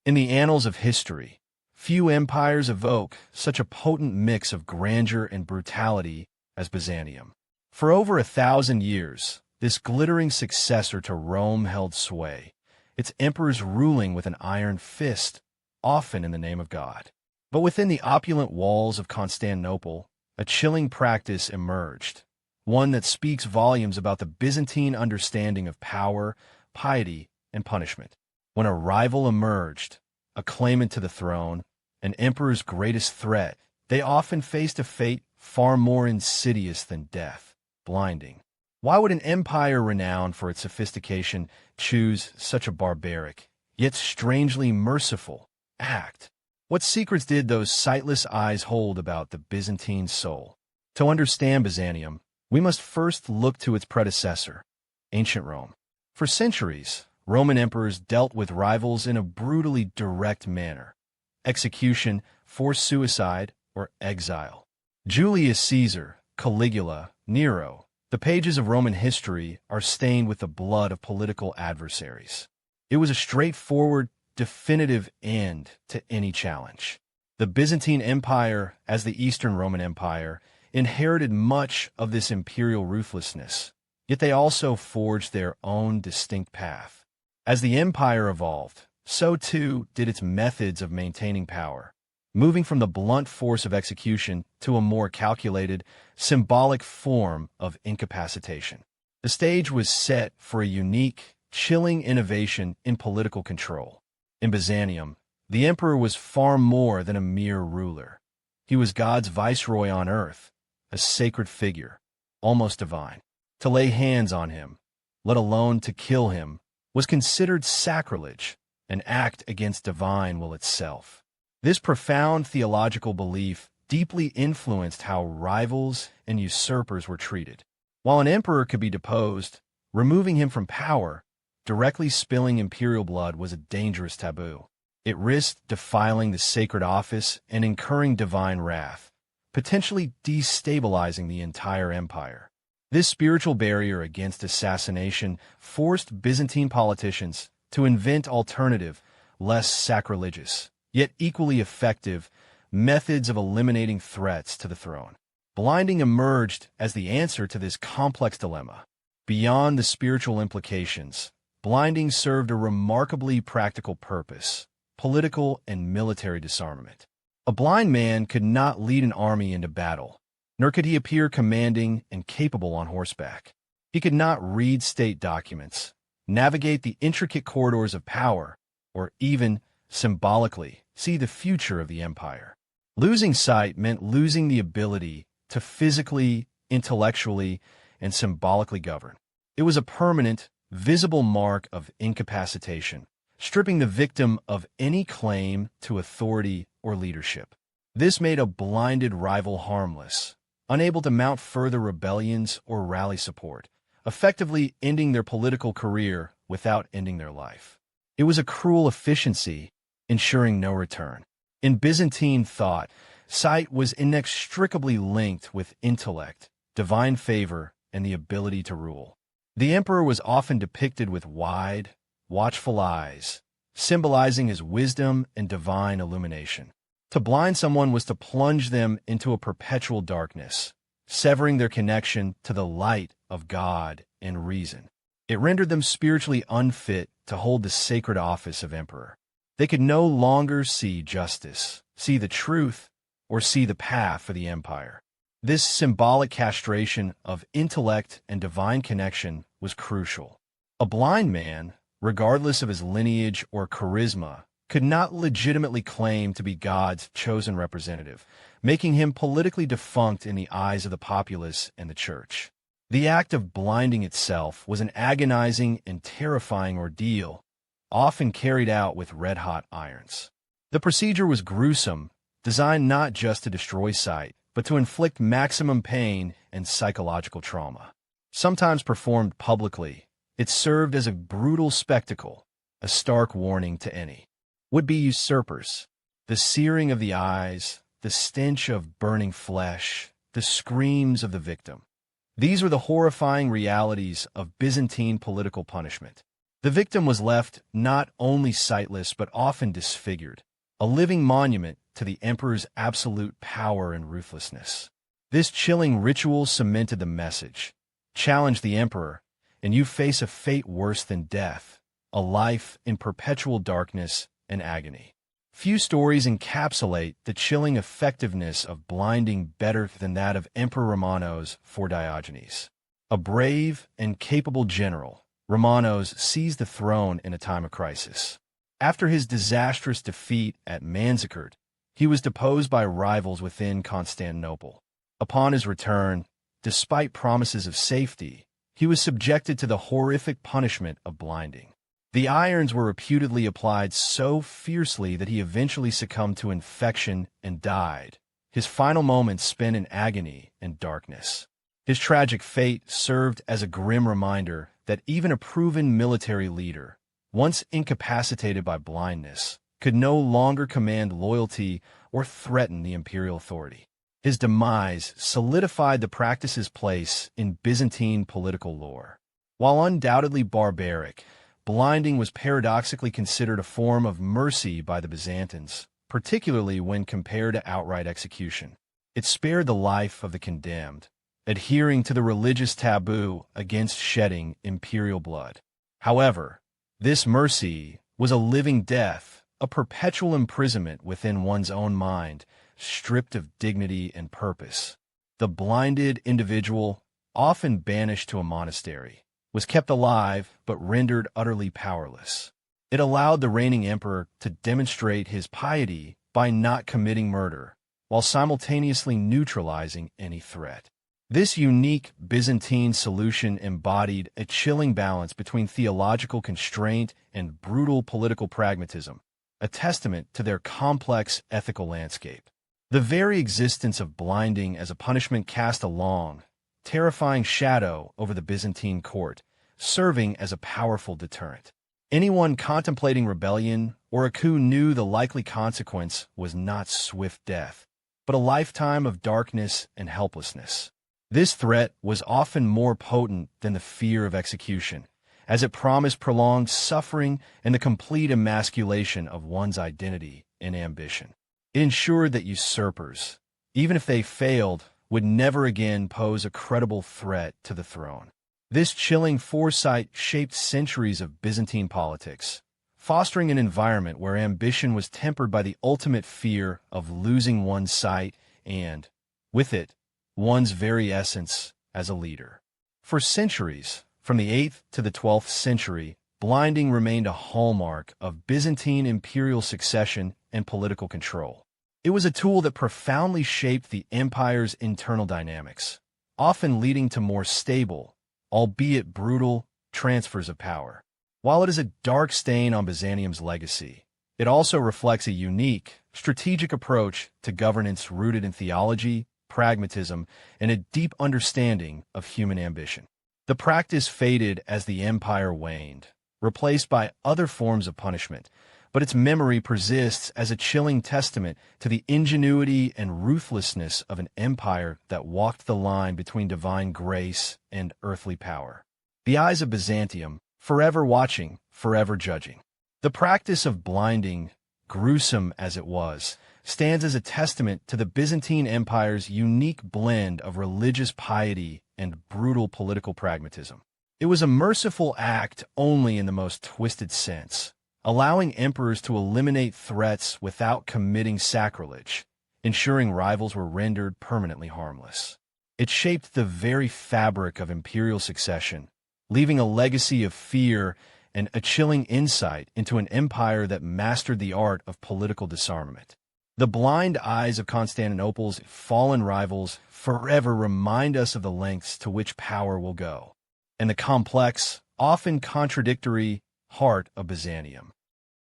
In the annals of history, few empires evoke such a potent mix of grandeur and brutality as Byzantium. For over 1,000 years, this glittering successor to Rome held sway, its emperors ruling with an iron fist, often in the name of God. But within the opulent walls of Constantinople, a chilling practice emerged, one that speaks volumes about the Byzantine understanding of power, piety, and punishment. When a rival emerged, a claimant to the throne, an emperor's greatest threat, they often faced a fate far more insidious than death, blinding. Why would an empire renowned for its sophistication choose such a barbaric, yet strangely merciful, act? What secrets did those sightless eyes hold about the Byzantine soul? To understand Byzantium, we must first look to its predecessor, ancient Rome. For centuries, Roman emperors dealt with rivals in a brutally direct manner: execution, forced suicide, or exile. Julius Caesar, Caligula, Nero, the pages of Roman history are stained with the blood of political adversaries. It was a straightforward, definitive end to any challenge. The Byzantine Empire, as the Eastern Roman Empire, inherited much of this imperial ruthlessness, yet they also forged their own distinct path. As the empire evolved, so too did its methods of maintaining power, moving from the blunt force of execution to a more calculated, symbolic form of incapacitation. The stage was set for a unique, chilling innovation in political control. In Byzantium, the emperor was far more than a mere ruler. He was God's viceroy on earth, a sacred figure, almost divine. To lay hands on him, let alone to kill him, was considered sacrilege, an act against divine will itself. This profound theological belief deeply influenced how rivals and usurpers were treated. While an emperor could be deposed, removing him from power, directly spilling imperial blood was a dangerous taboo. It risked defiling the sacred office and incurring divine wrath, potentially destabilizing the entire empire. This spiritual barrier against assassination forced Byzantine politicians to invent alternative, less sacrilegious, yet equally effective, methods of eliminating threats to the throne. Blinding emerged as the answer to this complex dilemma. Beyond the spiritual implications, blinding served a remarkably practical purpose: political and military disarmament. A blind man could not lead an army into battle, nor could he appear commanding and capable on horseback. He could not read state documents, navigate the intricate corridors of power, or even, symbolically, see the future of the empire. Losing sight meant losing the ability to physically, intellectually, and symbolically govern. It was a permanent, visible mark of incapacitation, stripping the victim of any claim to authority or leadership. This made a blinded rival harmless, unable to mount further rebellions or rally support, effectively ending their political career without ending their life. It was a cruel efficiency, ensuring no return. In Byzantine thought, sight was inextricably linked with intellect, divine favor, and the ability to rule. The emperor was often depicted with wide, watchful eyes, symbolizing his wisdom and divine illumination. To blind someone was to plunge them into a perpetual darkness, severing their connection to the light of God and reason. It rendered them spiritually unfit to hold the sacred office of emperor. They could no longer see justice, see the truth, or see the path for the empire. This symbolic castration of intellect and divine connection was crucial. A blind man, regardless of his lineage or charisma, could not legitimately claim to be God's chosen representative, making him politically defunct in the eyes of the populace and the church. The act of blinding itself was an agonizing and terrifying ordeal, often carried out with red-hot irons. The procedure was gruesome, designed not just to destroy sight, but to inflict maximum pain and psychological trauma. Sometimes performed publicly, it served as a brutal spectacle, a stark warning to any would-be usurpers. The searing of the eyes, the stench of burning flesh, the screams of the victim. These were the horrifying realities of Byzantine political punishment. The victim was left not only sightless but often disfigured, a living monument to the emperor's absolute power and ruthlessness. This chilling ritual cemented the message: challenge the emperor, and you face a fate worse than death, a life in perpetual darkness and agony. Few stories encapsulate the chilling effectiveness of blinding better than that of Emperor Romanos for Diogenes. A brave and capable general, Romanos seized the throne in a time of crisis. After his disastrous defeat at Manzikert, he was deposed by rivals within Constantinople. Upon his return, despite promises of safety, he was subjected to the horrific punishment of blinding. The irons were reputedly applied so fiercely that he eventually succumbed to infection and died, his final moments spent in agony and darkness. His tragic fate served as a grim reminder that even a proven military leader, once incapacitated by blindness, could no longer command loyalty or threaten the imperial authority. His demise solidified the practice's place in Byzantine political lore. While undoubtedly barbaric, blinding was paradoxically considered a form of mercy by the Byzantines, particularly when compared to outright execution. It spared the life of the condemned, adhering to the religious taboo against shedding imperial blood. However, this mercy was a living death, a perpetual imprisonment within one's own mind, stripped of dignity and purpose. The blinded individual, often banished to a monastery, was kept alive but rendered utterly powerless. It allowed the reigning emperor to demonstrate his piety by not committing murder, while simultaneously neutralizing any threat. This unique Byzantine solution embodied a chilling balance between theological constraint and brutal political pragmatism, a testament to their complex ethical landscape. The very existence of blinding as a punishment cast a long, terrifying shadow over the Byzantine court, serving as a powerful deterrent. Anyone contemplating rebellion or a coup knew the likely consequence was not swift death, but a lifetime of darkness and helplessness. This threat was often more potent than the fear of execution, as it promised prolonged suffering and the complete emasculation of one's identity and ambition. It ensured that usurpers, even if they failed, would never again pose a credible threat to the throne. This chilling foresight shaped centuries of Byzantine politics, fostering an environment where ambition was tempered by the ultimate fear of losing one's sight and, with it, one's very essence as a leader. For centuries, from the 8th to the 12th century, blinding remained a hallmark of Byzantine imperial succession and political control. It was a tool that profoundly shaped the empire's internal dynamics, often leading to more stable, albeit brutal, transfers of power. While it is a dark stain on Byzantium's legacy, it also reflects a unique, strategic approach to governance rooted in theology, pragmatism, and a deep understanding of human ambition. The practice faded as the empire waned, replaced by other forms of punishment, but its memory persists as a chilling testament to the ingenuity and ruthlessness of an empire that walked the line between divine grace and earthly power. The eyes of Byzantium, forever watching, forever judging. The practice of blinding, gruesome as it was, stands as a testament to the Byzantine Empire's unique blend of religious piety and brutal political pragmatism. It was a merciful act only in the most twisted sense, allowing emperors to eliminate threats without committing sacrilege, ensuring rivals were rendered permanently harmless. It shaped the very fabric of imperial succession, leaving a legacy of fear and a chilling insight into an empire that mastered the art of political disarmament. The blind eyes of Constantinople's fallen rivals forever remind us of the lengths to which power will go, and the complex, often contradictory, heart of Byzantium.